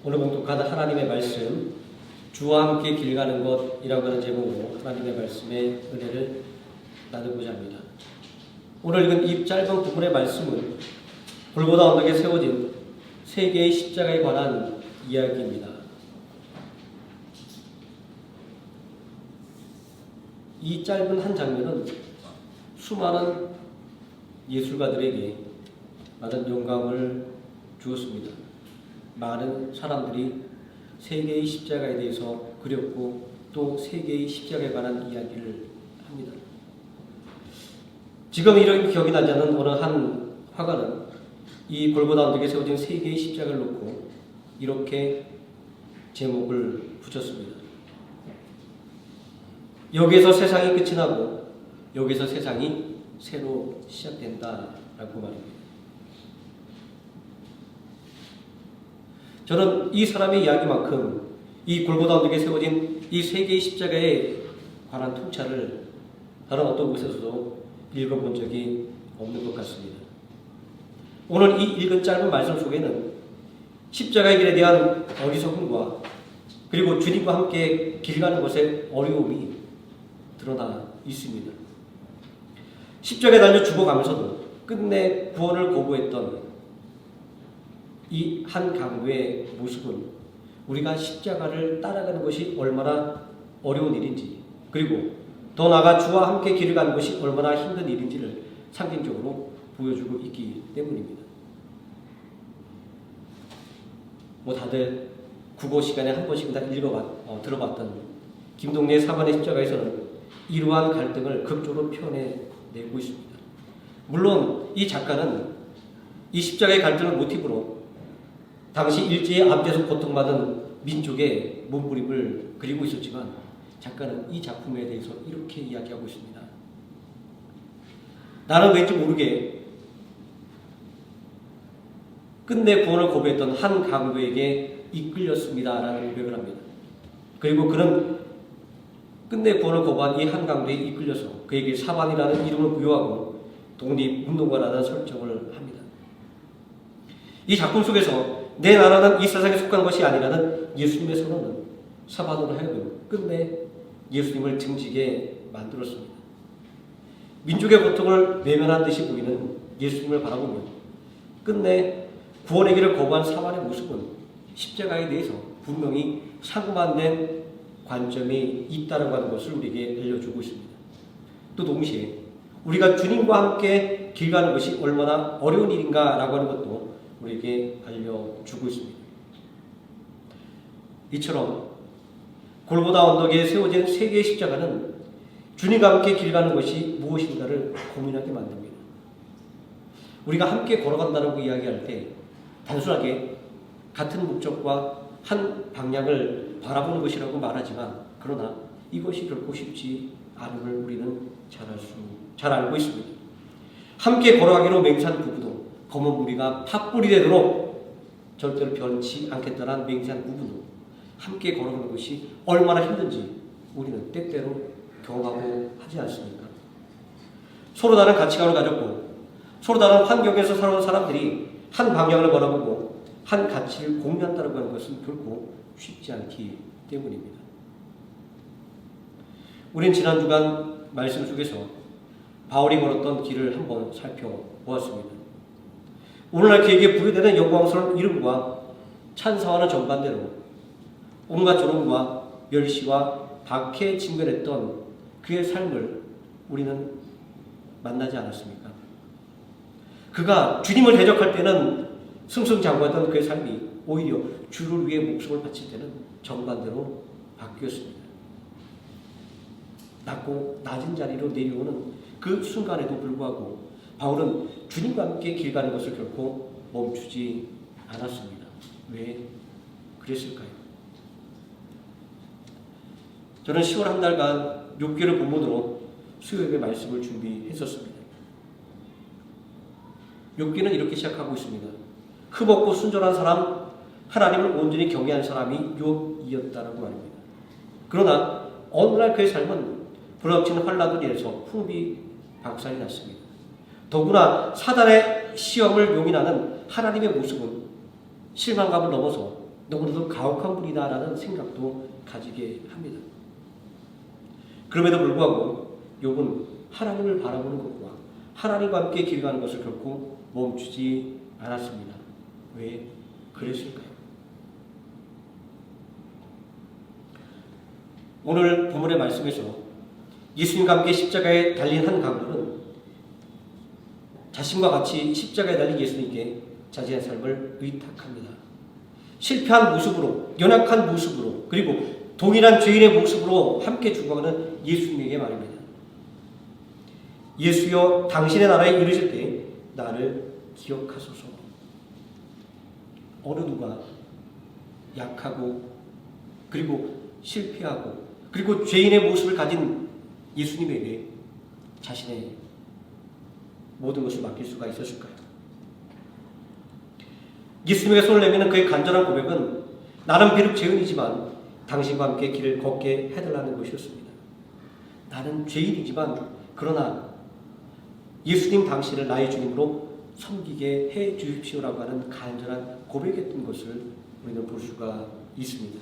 오늘 봉독한 하나님의 말씀, 주와 함께 길 가는 것이라고 하는 제목으로 하나님의 말씀의 은혜를 나누고자 합니다. 오늘 읽은 이 짧은 부분의 말씀은 골고다 언덕에 세워진 세 개의 십자가에 관한 이야기입니다. 이 짧은 한 장면은 수많은 예술가들에게 많은 영감을 주었습니다. 많은 사람들이 세 개의 십자가에 대해서 그렸고 또 세 개의 십자가에 관한 이야기를 합니다. 지금 이런 기억이 나지 않는 어느 한 화가는 이 골고다 언덕에 세워진 세 개의 십자가를 놓고 이렇게 제목을 붙였습니다. 여기에서 세상이 끝이 나고 여기서 세상이 새로 시작된다라고 말입니다. 저는 이 사람의 이야기만큼 이 골고다 언덕에 세워진 이 세 개의 십자가에 관한 통찰을 다른 어떤 곳에서도 읽어본 적이 없는 것 같습니다. 오늘 이 읽은 짧은 말씀 속에는 십자가의 길에 대한 어리석음과 그리고 주님과 함께 길 가는 것의 어려움이 드러나 있습니다. 십자가에 달려 죽어가면서도 끝내 구원을 거부했던 이 한 강도의 모습은 우리가 십자가를 따라가는 것이 얼마나 어려운 일인지, 그리고 더 나아가 주와 함께 길을 가는 것이 얼마나 힘든 일인지를 상징적으로 보여주고 있기 때문입니다. 다들 국어 시간에 한 번씩 다 들어봤던 김동래 사관의 십자가에서는 이러한 갈등을 극적으로 표현해내고 있습니다. 물론 이 작가는 이 십자가의 갈등을 모티브로 당시 일제의 압제에서 고통받은 민족의 몸부림을 그리고 있었지만 작가는 이 작품에 대해서 이렇게 이야기하고 있습니다. 나는 왠지 모르게 끝내 구원을 거부했던 한 강도에게 이끌렸습니다라는 고백을 합니다. 그리고 그는 끝내 구원을 거부한 이 한 강도에 이끌려서 그에게 사반이라는 이름을 부여하고 독립운동가라는 설정을 합니다. 이 작품 속에서 내 나라는 이 세상에 속한 것이 아니라는 예수님의 선언은 사반으로 하여금 끝내 예수님을 등지게 만들었습니다. 민족의 고통을 외면한 듯이 보이는 예수님을 바라보면 끝내 구원의 길을 거부한 사반의 모습은 십자가에 대해서 분명히 상반된 관점이 있다는 것을 우리에게 알려주고 있습니다. 또 동시에 우리가 주님과 함께 길 가는 것이 얼마나 어려운 일인가라고 하는 것도 우리에게 알려주고 있습니다. 이처럼 골고다 언덕에 세워진 세 개의 십자가는 주님과 함께 길 가는 것이 무엇인가를 고민하게 만듭니다. 우리가 함께 걸어간다고 이야기할 때 단순하게 같은 목적과 한 방향을 바라보는 것이라고 말하지만 그러나 이것이 결코 쉽지 않음을 우리는 잘 알고 있습니다. 함께 걸어가기로 맹세한 부부도 검은 무리가 팥불이 되도록 절대로 변치 않겠다는 맹세한 부부도 함께 걸어가는 것이 얼마나 힘든지 우리는 때때로 경험하고 하지 않습니까? 서로 다른 가치관을 가졌고 서로 다른 환경에서 살아온 사람들이 한 방향을 바라보고 한 가치를 공유한다는 것은 결코 쉽지 않기 때문입니다. 우린 지난 주간 말씀 속에서 바울이 걸었던 길을 한번 살펴보았습니다. 오늘날 그에게 부여되는 영광스러운 이름과 찬사와는 정반대로 온갖 조롱과 멸시와 박해에 직면했던 그의 삶을 우리는 만나지 않았습니까? 그가 주님을 대적할 때는 승승장구했던 그의 삶이 오히려 주를 위해 목숨을 바칠 때는 정반대로 바뀌었습니다. 낮고 낮은 자리로 내려오는 그 순간에도 불구하고 바울은 주님과 함께 길 가는 것을 결코 멈추지 않았습니다. 왜 그랬을까요? 저는 10월 한 달간 6개를 본문으로 수요일에 말씀을 준비했었습니다. 6개는 이렇게 시작하고 있습니다. 흠없고 순전한 사람, 하나님을 온전히 경외한 사람이 욥이었다라고 말입니다. 그러나 어느 날 그의 삶은 불어닥치는 환난으로 인해서 풍비박산이 났습니다. 더구나 사단의 시험을 용인하는 하나님의 모습은 실망감을 넘어서 너무나도 가혹한 분이다라는 생각도 가지게 합니다. 그럼에도 불구하고 욥은 하나님을 바라보는 것과 하나님과 함께 길 가는 것을 결코 멈추지 않았습니다. 왜 그랬을까요? 오늘 본문의 말씀에서 예수님과 함께 십자가에 달린 한 강도는 자신과 같이 십자가에 달린 예수님께 자신의 삶을 의탁합니다. 실패한 모습으로, 연약한 모습으로, 그리고 동일한 죄인의 모습으로 함께 죽어가는 예수님에게 말입니다. 예수여, 당신의 나라에 이르실 때 나를 기억하소서. 어느 누가 약하고 그리고 실패하고 그리고 죄인의 모습을 가진 예수님에게 자신의 모든 것을 맡길 수가 있었을까요? 예수님에게 손을 내미는 그의 간절한 고백은 나는 비록 죄인이지만 당신과 함께 길을 걷게 해달라는 것이었습니다. 나는 죄인이지만 그러나 예수님 당신을 나의 주님으로 섬기게 해 주십시오라고 하는 간절한 고백했던 것을 우리는 볼 수가 있습니다.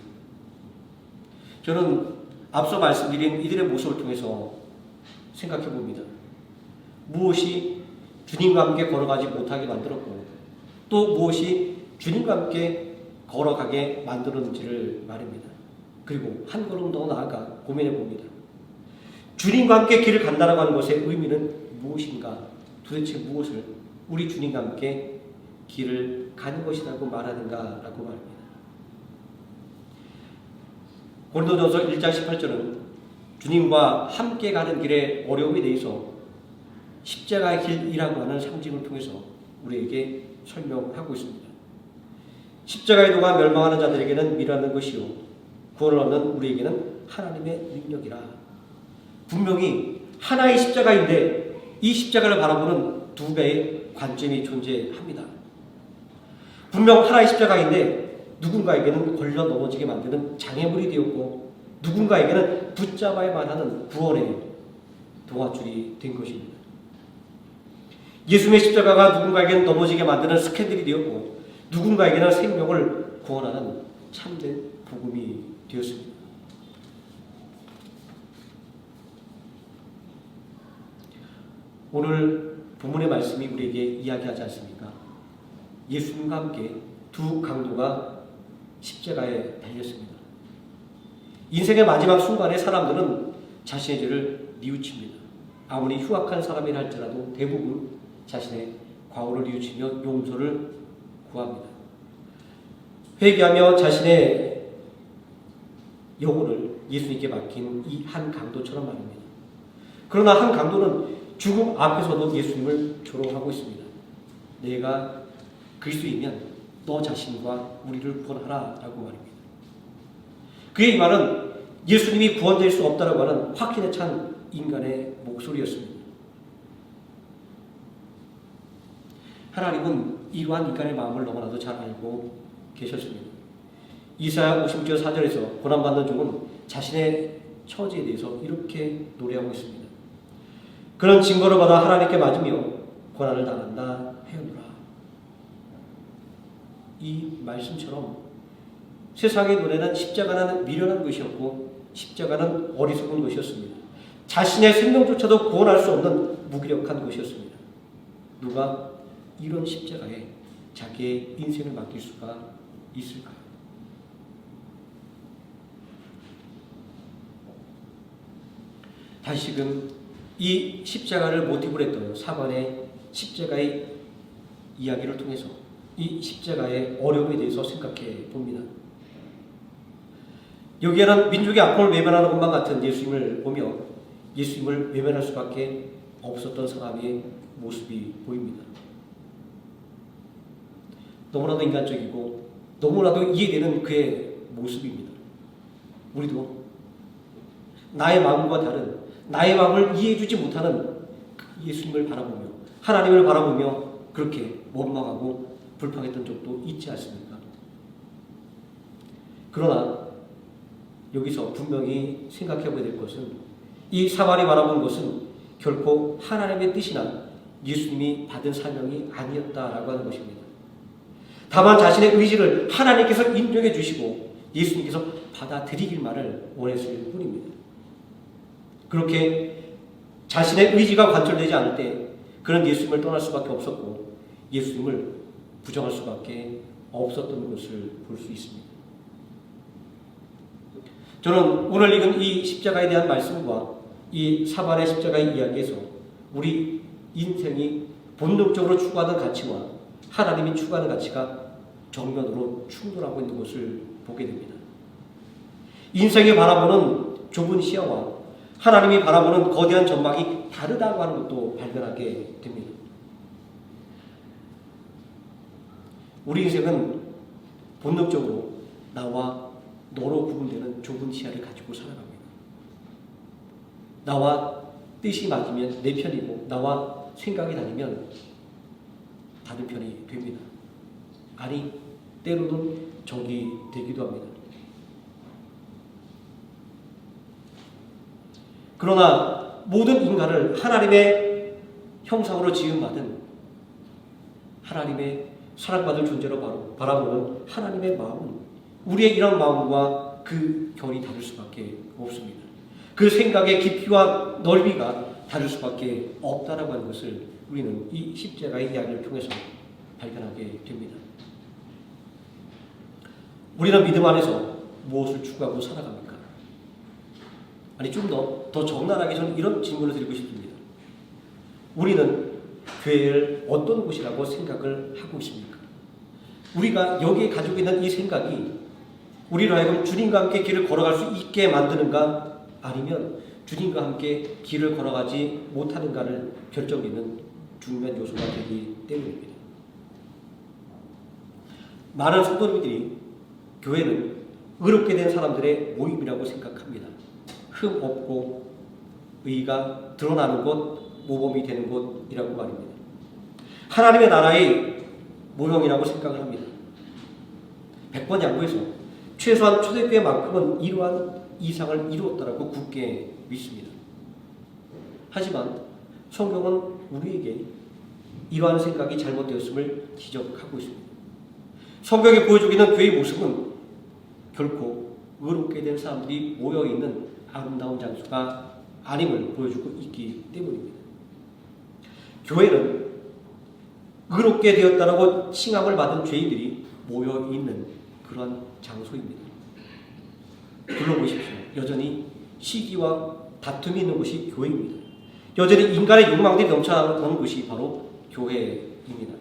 저는 앞서 말씀드린 이들의 모습을 통해서 생각해 봅니다. 무엇이 주님과 함께 걸어가지 못하게 만들었고 또 무엇이 주님과 함께 걸어가게 만들었는지를 말입니다. 그리고 한 걸음 더 나아가 고민해 봅니다. 주님과 함께 길을 간다라고 하는 것의 의미는 무엇인가? 도대체 무엇을 우리 주님과 함께 길을 가는 것이라고 말하는가라고 말합니다. 고린도전서 1장 18절은 주님과 함께 가는 길의 어려움에 대해서 십자가의 길이라고 하는 상징을 통해서 우리에게 설명하고 있습니다. 십자가의 도가 멸망하는 자들에게는 미라는 것이요 구원을 얻는 우리에게는 하나님의 능력이라. 분명히 하나의 십자가인데 이 십자가를 바라보는 두 배의 관점이 존재합니다. 분명 하나의 십자가인데 누군가에게는 걸려 넘어지게 만드는 장애물이 되었고 누군가에게는 붙잡아야만 하는 구원의 동아줄이 된 것입니다. 예수님의 십자가가 누군가에게는 넘어지게 만드는 스캔들이 되었고 누군가에게는 생명을 구원하는 참된 복음이 되었습니다. 오늘 본문의 말씀이 우리에게 이야기하지 않습니까? 예수님과 함께 두 강도가 십자가에 달렸습니다. 인생의 마지막 순간에 사람들은 자신의 죄를 뉘우칩니다. 아무리 흉악한 사람이라 할지라도 대부분 자신의 과오를 뉘우치며 용서를 구합니다. 회개하며 자신의 영혼을 예수님께 맡긴 이 한 강도처럼 말입니다. 그러나 한 강도는 죽음 앞에서도 예수님을 조롱하고 있습니다. 내가 그리스도이면 너 자신과 우리를 구원하라 라고 말입니다. 그의 이 말은 예수님이 구원될 수 없다라고 하는 확신에 찬 인간의 목소리였습니다. 하나님은 이러한 인간의 마음을 너무나도 잘 알고 계셨습니다. 이사야 56절 4절에서 고난받는 종은 자신의 처지에 대해서 이렇게 노래하고 있습니다. 그런 증거를 받아 하나님께 맞으며 고난을 당한다 하였노라. 이 말씀처럼 세상의 노래는 십자가는 미련한 것이었고 십자가는 어리석은 것이었습니다. 자신의 생명조차도 구원할 수 없는 무기력한 것이었습니다. 누가 이런 십자가에 자기의 인생을 맡길 수가 있을까요? 다시금 이 십자가를 모티브로 했던 사관의 십자가의 이야기를 통해서 이 십자가의 어려움에 대해서 생각해 봅니다. 여기에는 민족의 아픔을 외면하는 것만 같은 예수님을 보며 예수님을 외면할 수밖에 없었던 사람의 모습이 보입니다. 너무나도 인간적이고 너무나도 이해되는 그의 모습입니다. 우리도 나의 마음과 다른 나의 마음을 이해해주지 못하는 예수님을 바라보며 하나님을 바라보며 그렇게 원망하고 불평했던 적도 있지 않습니까? 그러나 여기서 분명히 생각해봐야 될 것은 이 사관이 바라본 것은 결코 하나님의 뜻이나 예수님이 받은 사명이 아니었다라고 하는 것입니다. 다만 자신의 의지를 하나님께서 인정해 주시고 예수님께서 받아들이길만을 원했을 뿐입니다. 그렇게 자신의 의지가 관철되지 않을 때 그는 예수님을 떠날 수밖에 없었고 예수님을 부정할 수밖에 없었던 것을 볼 수 있습니다. 저는 오늘 읽은 이 십자가에 대한 말씀과 이 사반의 십자가의 이야기에서 우리 인생이 본능적으로 추구하는 가치와 하나님이 추구하는 가치가 정면으로 충돌하고 있는 것을 보게 됩니다. 인생이 바라보는 좁은 시야와 하나님이 바라보는 거대한 전망이 다르다고 하는 것도 발견하게 됩니다. 우리 인생은 본능적으로 나와 너로 구분되는 좁은 시야를 가지고 살아갑니다. 나와 뜻이 맞으면 내 편이고 나와 생각이 다르면 다른 편이 됩니다. 아니 때로는 적이 되기도 합니다. 그러나 모든 인간을 하나님의 형상으로 지음받은 하나님의 사랑받을 존재로 바라보는 하나님의 마음은 우리의 이런 마음과 그 결이 다를 수밖에 없습니다. 그 생각의 깊이와 넓이가 다를 수밖에 없다라고 하는 것을 우리는 이 십자가의 이야기를 통해서 발견하게 됩니다. 우리는 믿음 안에서 무엇을 추구하고 살아갑니까? 아니 좀 더 적나라하게 저는 이런 질문을 드리고 싶습니다. 우리는 교회를 어떤 곳이라고 생각을 하고 있습니까? 우리가 여기에 가지고 있는 이 생각이 우리로 하여금 주님과 함께 길을 걸어갈 수 있게 만드는가 아니면 주님과 함께 길을 걸어가지 못하는가를 결정짓는 중요한 요소가 되기 때문입니다. 많은 성도님들이 교회는 의롭게 된 사람들의 모임이라고 생각합니다. 흠 없고 의가 드러나는 곳, 모범이 되는 곳이라고 말입니다. 하나님의 나라의 모형이라고 생각을 합니다. 100번 양보해서 최소한 초대교회만큼은 이러한 이상을 이루었다라고 굳게 믿습니다. 하지만 성경은 우리에게 이러한 생각이 잘못되었음을 지적하고 있습니다. 성경이 보여주기는 교회의 모습은 결코 의롭게 된 사람들이 모여있는 아름다운 장소가 아님을 보여주고 있기 때문입니다. 교회는 의롭게 되었다라고 칭함을 받은 죄인들이 모여있는 그런 장소입니다. 둘러보십시오. 여전히 시기와 다툼이 있는 곳이 교회입니다. 여전히 인간의 욕망들이 넘쳐나는 곳이 바로 교회입니다.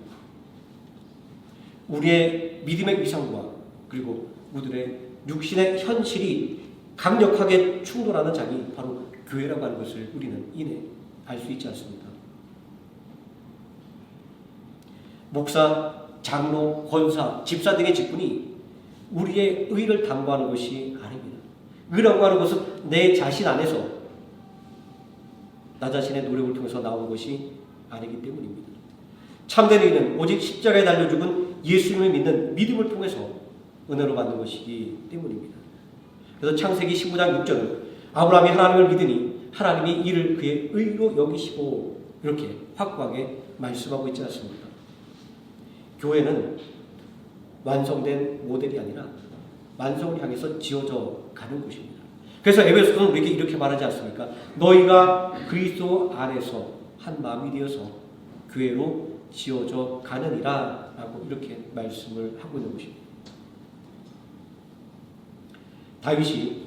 우리의 믿음의 위상과 그리고 우리들의 육신의 현실이 강력하게 충돌하는 장이 바로 교회라고 하는 것을 우리는 이내 알 수 있지 않습니까? 목사, 장로, 권사, 집사 등의 직분이 우리의 의를 담보하는 것이 아닙니다. 의라고 하는 것은 내 자신 안에서 나 자신의 노력을 통해서 나오는 것이 아니기 때문입니다. 참된 의는 오직 십자가에 달려 죽은 예수님을 믿는 믿음을 통해서 은혜로 받는 것이기 때문입니다. 그래서 창세기 19장 6절은 아브라함이 하나님을 믿으니 하나님이 이를 그의 의로 여기시고 이렇게 확고하게 말씀하고 있지 않습니까? 교회는 완성된 모델이 아니라 완성을 향해서 지어져 가는 곳입니다. 그래서 에베소서는 우리에게 이렇게 말하지 않습니까? 너희가 그리스도 안에서 한 마음이 되어서 교회로 지어져 가느니라 라고 이렇게 말씀을 하고 있는 것입니다. 다윗이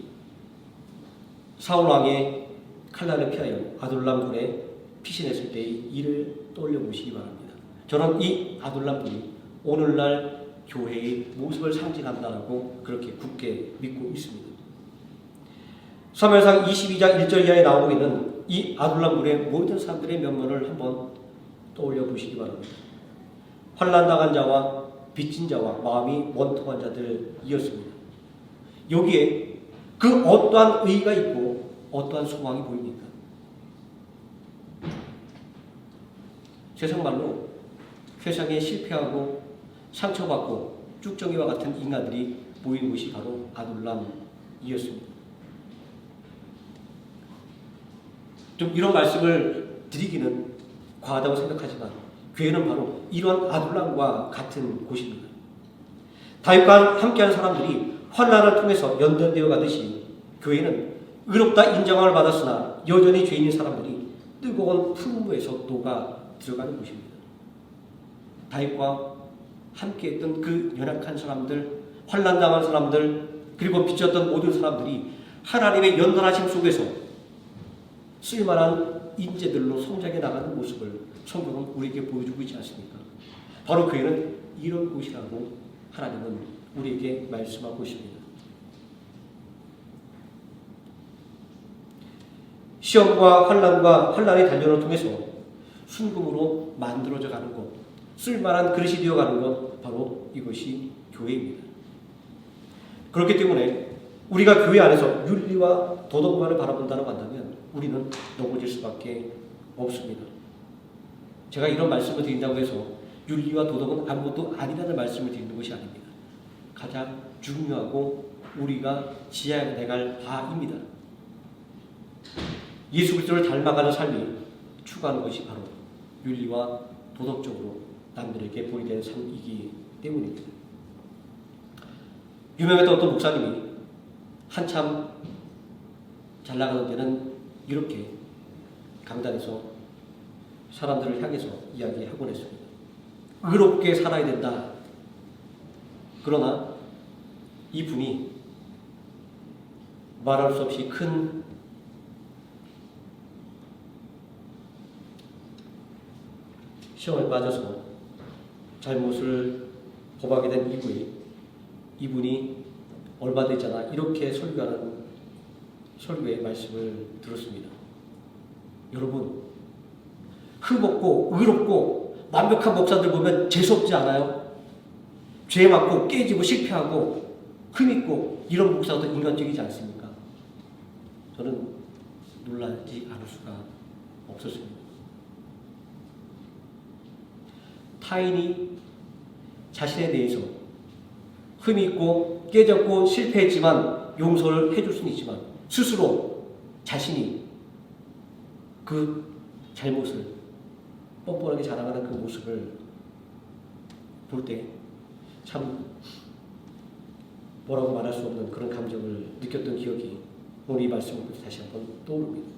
사울왕의 칼날을 피하여 아둘람 굴에 피신했을 때의 일을 떠올려 보시기 바랍니다. 저는 이 아둘람 굴이 오늘날 교회의 모습을 상징한다라고 그렇게 굳게 믿고 있습니다. 사무엘상 22장 1절 이하에 나오고 있는 이 아둘람 굴의 모든 사람들의 면모를 한번 떠올려 보시기 바랍니다. 환난당한 자와 빚진 자와 마음이 원통한 자들이었습니다. 여기에 그 어떠한 의의가 있고 어떠한 소망이 보입니까? 세상 말로 세상에 실패하고 상처받고 쭉정이와 같은 인간들이 모인 곳이 바로 아둘람이었습니다. 좀 이런 말씀을 드리기는 과하다고 생각하지만 교회는 바로 이러한 아둘람과 같은 곳입니다. 다윗과 함께한 사람들이 환난을 통해서 연단되어 가듯이 교회는 의롭다 인정함을 받았으나 여전히 죄인인 사람들이 뜨거운 풍부에서 녹아 들어가는 곳입니다. 다윗과 함께했던 그 연약한 사람들, 환난당한 사람들, 그리고 빚졌던 모든 사람들이 하나님의 연단하심 속에서 쓸만한 인재들로 성장해 나가는 모습을 성경은 우리에게 보여주고 있지 않습니까? 바로 교회는 이런 곳이라고 하나님은 우리에게 말씀하고 있습니다. 시험과 환난의 단련을 통해서 순금으로 만들어져 가는 것, 쓸만한 그릇이 되어가는 것, 바로 이것이 교회입니다. 그렇기 때문에 우리가 교회 안에서 윤리와 도덕만을 바라본다고 한다면 우리는 넘어질 수밖에 없습니다. 제가 이런 말씀을 드린다고 해서 윤리와 도덕은 아무것도 아니라는 말씀을 드리는 것이 아닙니다. 가장 중요하고 우리가 지향해 나갈 바입니다. 예수 그리스도를 닮아가는 삶이 추구하는 것이 바로 윤리와 도덕적으로 남들에게 보이는 삶이기 때문입니다. 유명했던 어떤 목사님이 한참 잘 나가는 데는 이렇게 강단에서 사람들을 향해서 이야기하곤 했습니다. 의롭게 살아야 된다. 그러나 이분이 말할 수 없이 큰 시험에 빠져서 잘못을 범하게 된 이후에 이분이 얼마 되지 않아 이렇게 설교하는 설교의 말씀을 들었습니다. 여러분, 흠없고 의롭고 완벽한 목사들 보면 재수없지 않아요? 죄 맞고 깨지고 실패하고 흠있고 이런 목사도 인간적이지 않습니까? 저는 놀라지 않을 수가 없었습니다. 타인이 자신에 대해서 흠이 있고 깨졌고 실패했지만 용서를 해줄 수는 있지만 스스로 자신이 그 잘못을 뻔뻔하게 자랑하는 그 모습을 볼 때 참 뭐라고 말할 수 없는 그런 감정을 느꼈던 기억이 오늘 이 말씀을 다시 한번 떠오릅니다.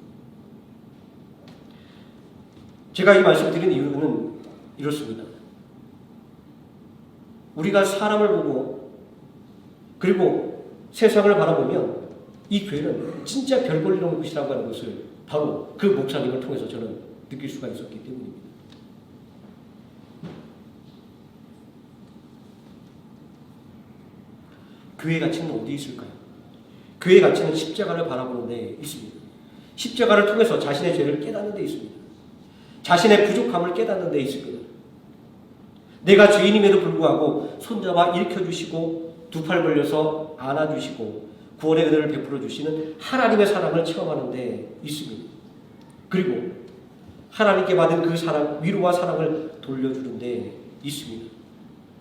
제가 이 말씀을 드린 이유는 이렇습니다. 우리가 사람을 보고 그리고 세상을 바라보면 이 교회는 진짜 별 볼 일 없는 곳이라고 하는 것을 바로 그 목사님을 통해서 저는 느낄 수가 있었기 때문입니다. 교회의 가치는 어디에 있을까요? 교회의 가치는 십자가를 바라보는 데 있습니다. 십자가를 통해서 자신의 죄를 깨닫는 데 있습니다. 자신의 부족함을 깨닫는 데 있습니다. 내가 죄인임에도 불구하고 손잡아 일으켜주시고 두 팔 벌려서 안아주시고 구원의 은혜를 베풀어 주시는 하나님의 사랑을 체험하는 데 있습니다. 그리고 하나님께 받은 그 사랑, 위로와 사랑을 돌려주는 데 있습니다.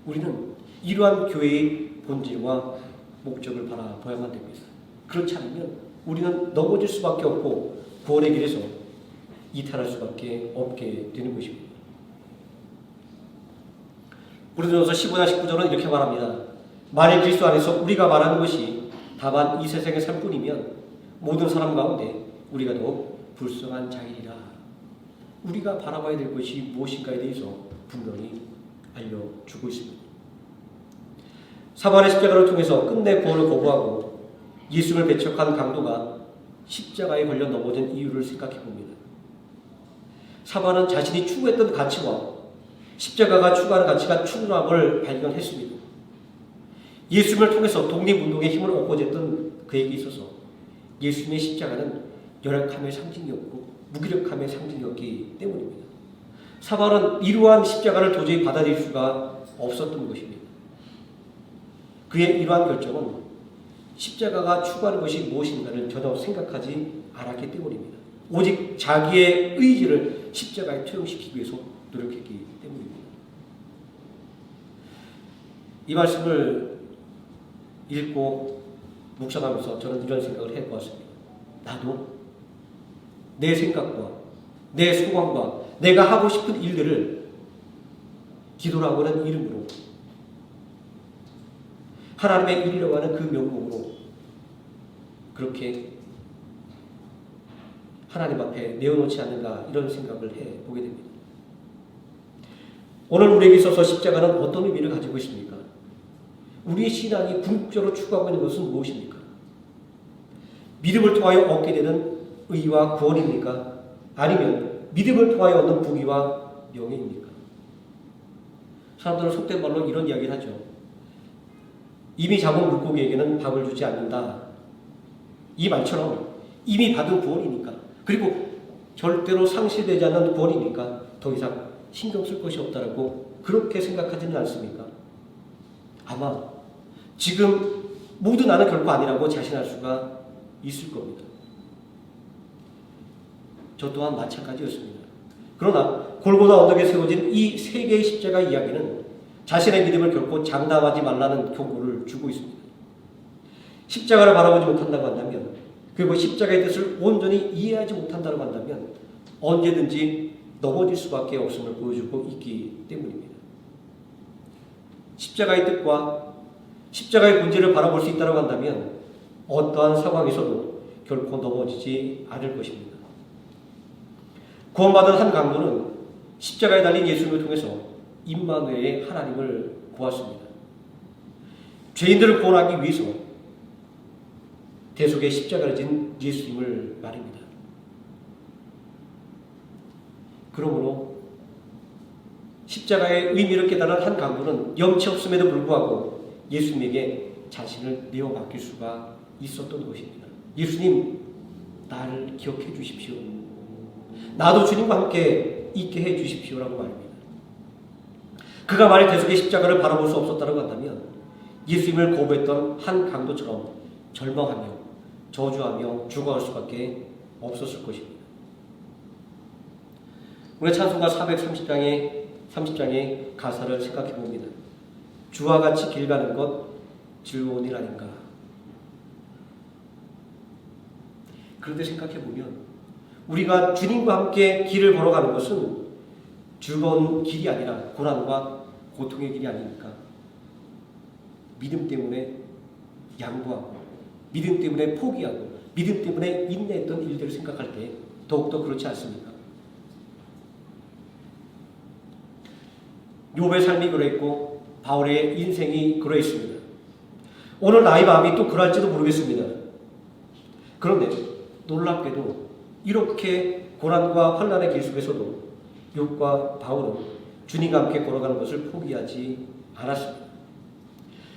우리는 이러한 교회의 본질과 목적을 바라봐야만 됩니다. 그렇지 않으면 우리는 넘어질 수밖에 없고 구원의 길에서 이탈할 수밖에 없게 되는 것입니다. 고린도전서 15장 19절은 이렇게 말합니다. 만일 그리스도 안에서 우리가 말하는 것이 다만 이 세상의 삶뿐이면 모든 사람 가운데 우리가 더욱 불쌍한 자이리라. 우리가 바라봐야 될 것이 무엇인가에 대해서 분명히 알려주고 있습니다. 사반의 십자가를 통해서 끝내 구원을 거부하고 예수를 배척한 강도가 십자가에 걸려 넘어진 이유를 생각해 봅니다. 사반은 자신이 추구했던 가치와 십자가가 추구하는 가치가 충돌함을 발견했습니다. 예수님을 통해서 독립운동의 힘을 얻고졌던 그에게 있어서 예수님의 십자가는 열악함의 상징이었고 무기력함의 상징이었기 때문입니다. 사반은 이러한 십자가를 도저히 받아들일 수가 없었던 것입니다. 그의 이러한 결정은 십자가가 추구하는 것이 무엇인가를 전혀 생각하지 않았기 때문입니다. 오직 자기의 의지를 십자가에 투영시키기 위해서 노력했기 때문입니다. 이 말씀을 읽고 묵상하면서 저는 이런 생각을 해보았습니다. 나도 내 생각과 내 소망과 내가 하고 싶은 일들을 기도라고 하는 이름으로 하나님의 이르려고 하는 그 명목으로 그렇게 하나님 앞에 내어놓지 않는가 이런 생각을 해보게 됩니다. 오늘 우리에게 있어서 십자가는 어떤 의미를 가지고 있습니까? 우리의 신앙이 궁극적으로 추구하고 있는 것은 무엇입니까? 믿음을 통하여 얻게 되는 의와 구원입니까? 아니면 믿음을 통하여 얻는 부귀와 명예입니까? 사람들은 속된 말로 이런 이야기를 하죠. 이미 잡은 물고기에게는 밥을 주지 않는다. 이 말처럼 이미 받은 구원이니까, 그리고 절대로 상실되지 않는 구원이니까 더 이상 신경 쓸 것이 없다라고 그렇게 생각하지는 않습니까? 아마 지금 모두 나는 결코 아니라고 자신할 수가 있을 겁니다. 저 또한 마찬가지였습니다. 그러나 골고다 언덕에 세워진 이 세 개의 십자가 이야기는 자신의 믿음을 결코 장담하지 말라는 경고를 주고 있습니다. 십자가를 바라보지 못한다고 한다면, 그리고 십자가의 뜻을 온전히 이해하지 못한다고 한다면 언제든지 넘어질 수밖에 없음을 보여주고 있기 때문입니다. 십자가의 뜻과 십자가의 본질을 바라볼 수 있다고 한다면 어떠한 상황에서도 결코 넘어지지 않을 것입니다. 구원받은 한 강도는 십자가에 달린 예수님을 통해서 임마누엘의 하나님을 보았습니다. 죄인들을 구원하기 위해서 대속의 십자가를 진 예수님을 말입니다. 그러므로 십자가의 의미를 깨달은 한 강도는 염치 없음에도 불구하고 예수님에게 자신을 내어 맡길 수가 있었던 것입니다. 예수님, 나를 기억해 주십시오. 나도 주님과 함께 있게 해 주십시오라고 말입니다. 그가 만일 대속의 십자가를 바라볼 수 없었다고 한다면 예수님을 거부했던 한 강도처럼 절망하며 저주하며 죽어갈 수밖에 없었을 것입니다. 우리 찬송가 430장의 가사를 생각해 봅니다. 주와 같이 길 가는 것 즐거운이라는가. 그런데 생각해 보면 우리가 주님과 함께 길을 걸어가는 것은 즐거운 길이 아니라 고난과 고통의 길이 아닙니까? 믿음 때문에 양보하고, 믿음 때문에 포기하고, 믿음 때문에 인내했던 일들을 생각할 때 더욱더 그렇지 않습니까? 욥의 삶이 그랬고 바울의 인생이 그러했습니다. 오늘 나의 마음이 또 그럴지도 모르겠습니다. 그런데 놀랍게도 이렇게 고난과 환난의 길 속에서도 욥과 바울은 주님과 함께 걸어가는 것을 포기하지 않았습니다.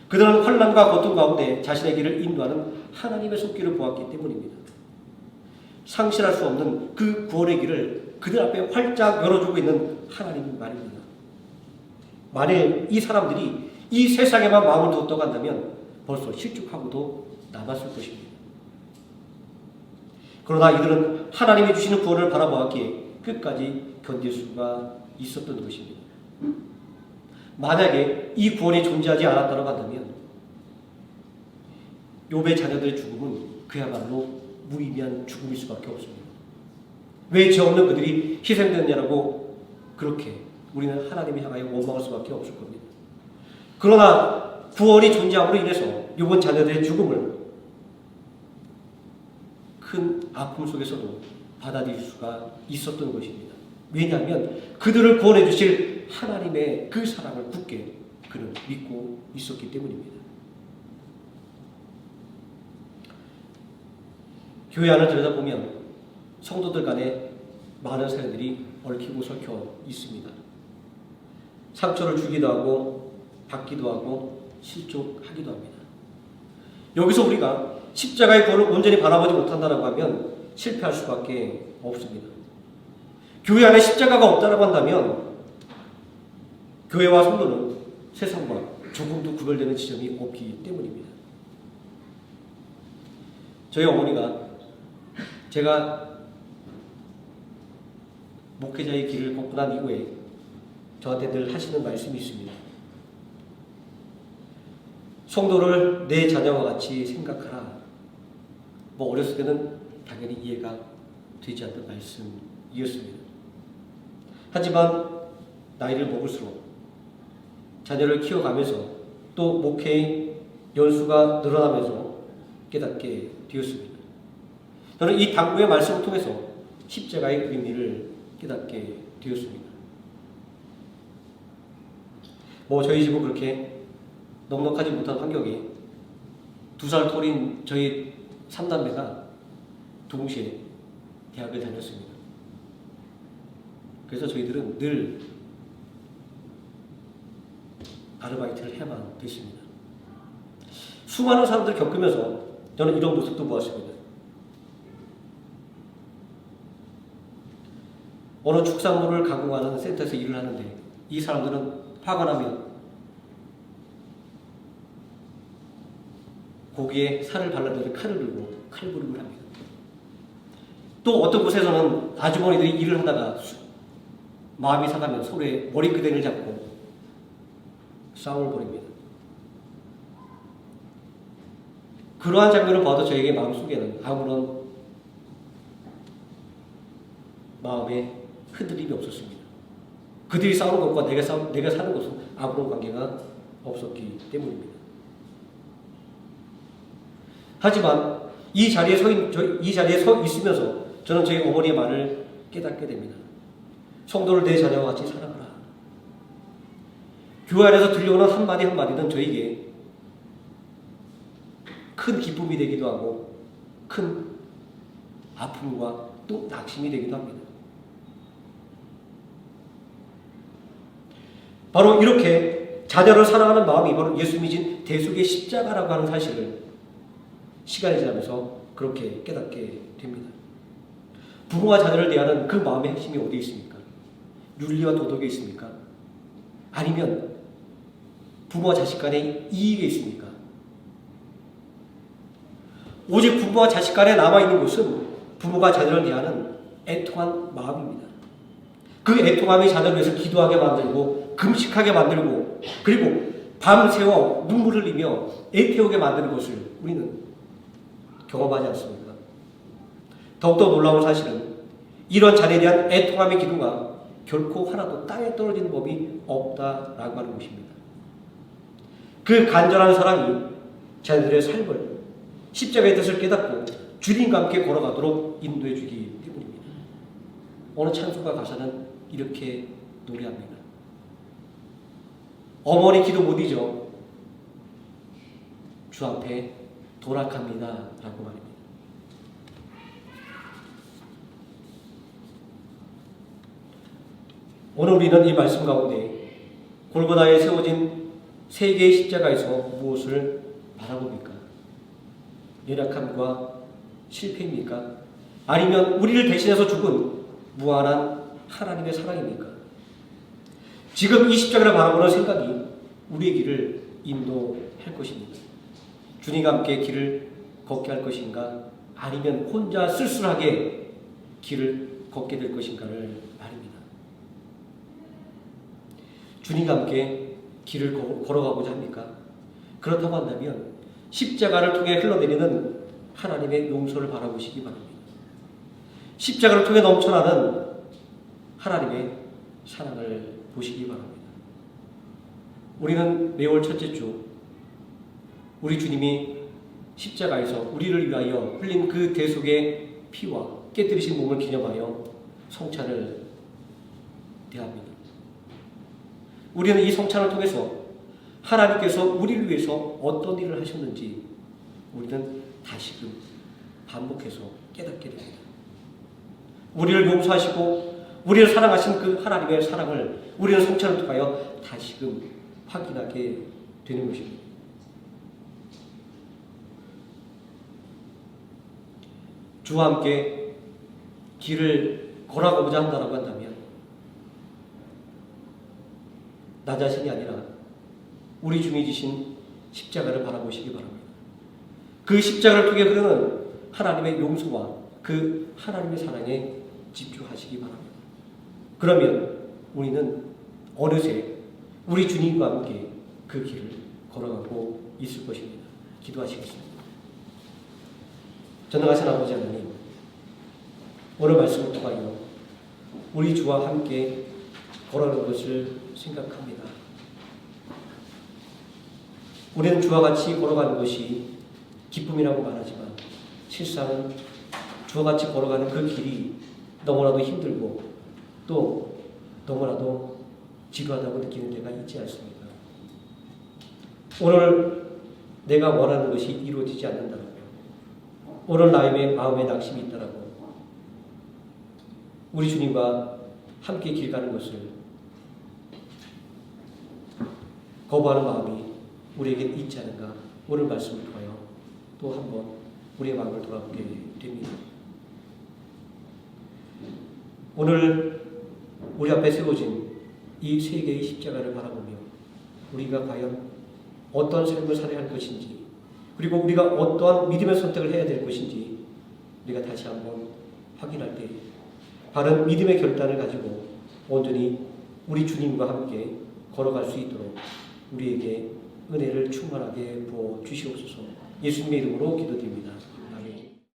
그들은 환난과 고통 가운데 자신의 길을 인도하는 하나님의 손길을 보았기 때문입니다. 상실할 수 없는 그 구원의 길을 그들 앞에 활짝 열어주고 있는 하나님 말입니다. 만일 이 사람들이 이 세상에만 마음을 뒀다고 한다면 벌써 실족하고도 남았을 것입니다. 그러나 이들은 하나님이 주시는 구원을 바라보았기에 끝까지 견딜 수가 있었던 것입니다. 만약에 이 구원이 존재하지 않았다고 한다면 욥의 자녀들의 죽음은 그야말로 무의미한 죽음일 수밖에 없습니다. 왜 죄 없는 그들이 희생됐냐라고 그렇게 우리는 하나님을 향하여 원망할 수밖에 없을 겁니다. 그러나 구원이 존재함으로 인해서 욥은 자녀들의 죽음을 큰 아픔 속에서도 받아들일 수가 있었던 것입니다. 왜냐하면 그들을 구원해 주실 하나님의 그 사랑을 굳게 그는 믿고 있었기 때문입니다. 교회 안을 들여다보면 성도들 간에 많은 사연들이 얽히고 설켜 있습니다. 상처를 주기도 하고 받기도 하고 실족하기도 합니다. 여기서 우리가 십자가의 구원을 온전히 바라보지 못한다고 하면 실패할 수밖에 없습니다. 교회 안에 십자가가 없다고 한다면 교회와 성도는 세상과 조금도 구별되는 지점이 없기 때문입니다. 저희 어머니가 제가 목회자의 길을 걷고 난 이후에 저한테 늘 하시는 말씀이 있습니다. 성도를 내 자녀와 같이 생각하라. 어렸을 때는 당연히 이해가 되지 않던 말씀이었습니다. 하지만 나이를 먹을수록 자녀를 키워가면서 또 목회의 연수가 늘어나면서 깨닫게 되었습니다. 저는 이 당부의 말씀을 통해서 십자가의 의미를 깨닫게 되었습니다. 저희 집은 그렇게 넉넉하지 못한 환경에 2살 터린 저희 3남매가 동시에 대학을 다녔습니다. 그래서 저희들은 늘 아르바이트를 해야만 됐습니다. 수많은 사람들을 겪으면서 저는 이런 모습도 보았습니다. 어느 축산물을 가공하는 센터에서 일을 하는데 이 사람들은 화가 나면 고기에 살을 발라대는 칼을 들고 칼부림을 합니다. 또 어떤 곳에서는 아주머니들이 일을 하다가 마음이 상하면 서로의 머리끄댕이를 잡고 싸움을 벌입니다. 그러한 장면을 봐도 저에게 마음속에는 아무런 마음에 흔들림이 없었습니다. 그들이 싸우는 것과 내가 사는 것은 아무런 관계가 없었기 때문입니다. 하지만 이 자리에 서 있으면서 저는 저희 어머니의 말을 깨닫게 됩니다. 성도를 내 자녀와 같이 사랑하라. 교회 안에서 들려오는 한마디 한마디는 저에게 큰 기쁨이 되기도 하고 큰 아픔과 또 낙심이 되기도 합니다. 바로 이렇게 자녀를 사랑하는 마음이 바로 예수 믿은 대속의 십자가라고 하는 사실을 시간이 지나면서 그렇게 깨닫게 됩니다. 부모와 자녀를 대하는 그 마음의 핵심이 어디에 있습니까? 윤리와 도덕에 있습니까? 아니면 부모와 자식 간의 이익에 있습니까? 오직 부모와 자식 간에 남아있는 것은 부모가 자녀를 대하는 애통한 마음입니다. 그 애통함이 자녀를 위해서 기도하게 만들고 금식하게 만들고 그리고 밤새워 눈물을 흘리며 애태우게 만드는 것을 우리는 경험하지 않습니까? 더욱더 놀라운 사실은 이런 자녀에 대한 애통함의 기도가 결코 하나도 땅에 떨어지는 법이 없다라고 하는 것입니다. 그 간절한 사랑이 자녀들의 삶을 십자가의 뜻을 깨닫고 주님과 함께 걸어가도록 인도해 주기 때문입니다. 어느 찬송가 가사는 이렇게 노래합니다. 어머니 기도 못 잊어 주 앞에 돌아갑니다 라고 말입니다. 오늘 우리는 이 말씀 가운데 골고다에 세워진 세 개의 십자가에서 무엇을 바라봅니까? 연약함과 실패입니까? 아니면 우리를 대신해서 죽은 무한한 하나님의 사랑입니까? 지금 이 십자가를 바라보는 생각이 우리의 길을 인도할 것입니다. 주님과 함께 길을 걷게 할 것인가? 아니면 혼자 쓸쓸하게 길을 걷게 될 것인가를 말입니다. 주님과 함께 길을 걸어가고자 합니까? 그렇다고 한다면 십자가를 통해 흘러내리는 하나님의 용서를 바라보시기 바랍니다. 십자가를 통해 넘쳐나는 하나님의 사랑을 보시기 바랍니다. 우리는 매월 첫째 주 우리 주님이 십자가에서 우리를 위하여 흘린 그 대속의 피와 깨뜨리신 몸을 기념하여 성찬을 대합니다. 우리는 이 성찬을 통해서 하나님께서 우리를 위해서 어떤 일을 하셨는지 우리는 다시금 반복해서 깨닫게 됩니다. 우리를 용서하시고 우리를 사랑하신 그 하나님의 사랑을 우리는 성찬을 통하여 다시금 확인하게 되는 것입니다. 주와 함께 길을 걸어가고자 한다고 한다면 나 자신이 아니라 우리 주님이 지신 십자가를 바라보시기 바랍니다. 그 십자가를 통해 흐르는 하나님의 용서와 그 하나님의 사랑에 집중하시기 바랍니다. 그러면 우리는 어느새 우리 주님과 함께 그 길을 걸어가고 있을 것입니다. 기도하시겠습니다. 전능하신 아버지 하나님, 오늘 말씀을 통하여 우리 주와 함께 걸어가는 것을 생각합니다. 우리는 주와 같이 걸어가는 것이 기쁨이라고 말하지만 실상은 주와 같이 걸어가는 그 길이 너무나도 힘들고 또 너무나도 지루하다고 느끼는 데가 있지 않습니까? 오늘 내가 원하는 것이 이루어지지 않는다라고, 오늘 나의 마음에 낙심이 있다라고, 우리 주님과 함께 길 가는 것을 거부하는 마음이 우리에게 있지 않은가, 오늘 말씀을 통하여 또 한번 우리의 마음을 돌아보게 됩니다. 오늘 우리 앞에 세워진 이 세 개의 십자가를 바라보며 우리가 과연 어떤 삶을 살아야 할 것인지, 그리고 우리가 어떠한 믿음의 선택을 해야 될 것인지 우리가 다시 한번 확인할 때 바른 믿음의 결단을 가지고 온전히 우리 주님과 함께 걸어갈 수 있도록 우리에게 은혜를 충만하게 부어 주시옵소서. 예수님의 이름으로 기도드립니다.